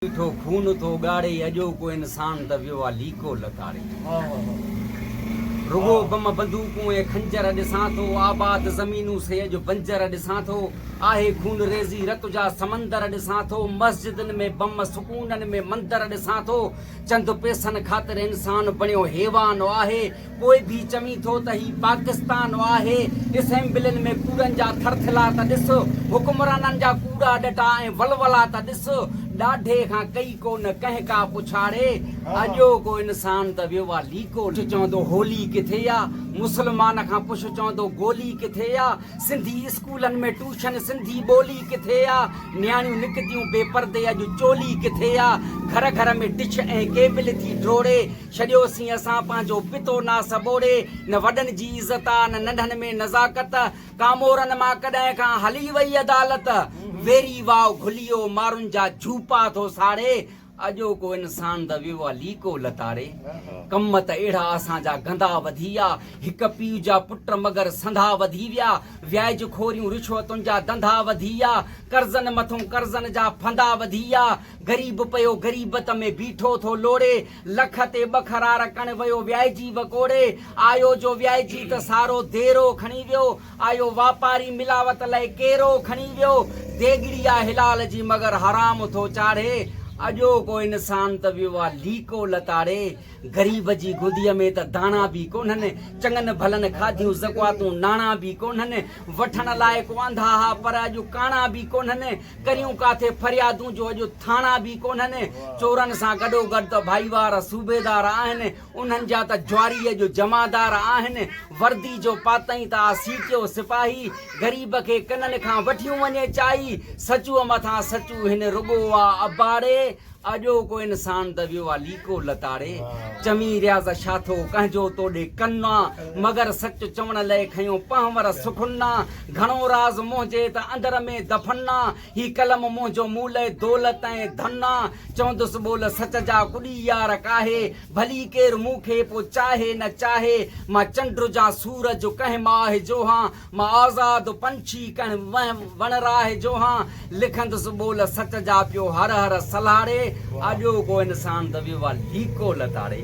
ठो खून थो ॻाड़े अॼो को इंसान त वियो आहे लीको लताड़े। रुगो बम बंदूकूं ऐं खंजर ॾिसां थो, आबाद ज़मीनूं से अॼु बंजर ॾिसां थो, आहे खून रेज़ी रत जा समंदर ॾिसां थो, मस्जिदनि में बम सुकूननि में मंदर ॾिसां थो, चंद पैसनि ख़ातिर इंसान बणियो हैवान आहे, कोई बि चवी थो त ही पाकिस्तान आहे, असेंबलियुनि में कूड़नि जा थरथला त ॾिस, हुकुमराननि जा कूड़ा ॾटा ऐं वलवला त ॾिस, ॾाढे खां कई कोन कंहिं का पुछाड़े, अॼो को इंसान त वियो आहे लीको। चवंदो होली किथे आ, मुस्लमान खां पुछ चवंदो गोली किथे आ, सिंधी स्कूलनि में ट्यूशन सिंधी ॿोली किथे आ, न्याणियूं निकितियूं बेपर्दे अॼु चोली किथे आ, घर घर में डिश ऐं केबल थी ड्रोड़े, छॾियोसीं असां पंहिंजो पितो ना सबोड़े, न वॾनि जी इज़त आ न नंढनि में नज़ाकत, कामोरनि मां कॾहिं खां हली वई अदालत, वेरी वाव घुलियो मारुनि जा झूपा थो साड़े, अॼो को इंसान त वियो आहे लीको लताड़े। कम त अहिड़ा असांजा गंदा वधी विया, हिक पीउ जा पुट मगर संधा वधी विया, व्याज खोरियूं रिश्वतुनि जा धंधा वधी विया, कर्ज़नि मथां कर्ज़नि जा फंदा वधी विया, ग़रीब पियो ग़रीबत में बीठो थो लोड़े, लख ते ॿखरा रकण वियो व्याजी वकोड़े, आयो जो व्याजी त सारो देरो खणी वियो, आयो वापारी मिलावत लाइ केरो खणी वियो, देगिड़िया हिलाल जी मगर हराम थो चाढ़े, अॼो को इंसान त वियो आहे लीको लताड़े। ग़रीब जी गुदीअ में त दाणा बि कोन्हनि, चङनि भलनि खाधियूं ज़क़वातूं नाणा बि कोन्हनि, वठण लाइ को अंधा हा पर अॼु काणा बि कोन्हनि, करियूं काथे फरियादूं जो अॼु थाणा बि कोन्हनि, चोरनि सां गॾोगॾु त भाईवार सूबेदार आहिनि, उन्हनि जा त ज्वारीअ जो जमादार आहिनि, वर्दी जो पातई त सीटियो सिपाही, ग़रीब खे कननि खां वठियूं वञे चाही, सचूअ मथां सचू हिन रुगो आहे अबाड़े, अॼो को इंसान त वियो आहे लीको लताड़े। चमी रियाज़ छा थो कंहिंजो तोॾे कन्ना, मगर सच चवण लाइ खयो पहवर सुखुन्ना, घणो राज़ मोहिजे त अंदर में दफ़न्ना, ही कलम मोहिंजो मूल दौलत ऐं धन्ना, चवंदुसि बोल सच जा कुॾी यार काहे, भली केरु मूंखे पोइ चाहे न चाहे, मां चंड जा सूरज कंहिं माह जो हां, मां आज़ाद पंछी कंहिं वण राह जो हां, लिखंदुसि बोल सच जा पियो हर हर सलाड़े, अॼो को इंसान त वियो आहे लीको लताड़े।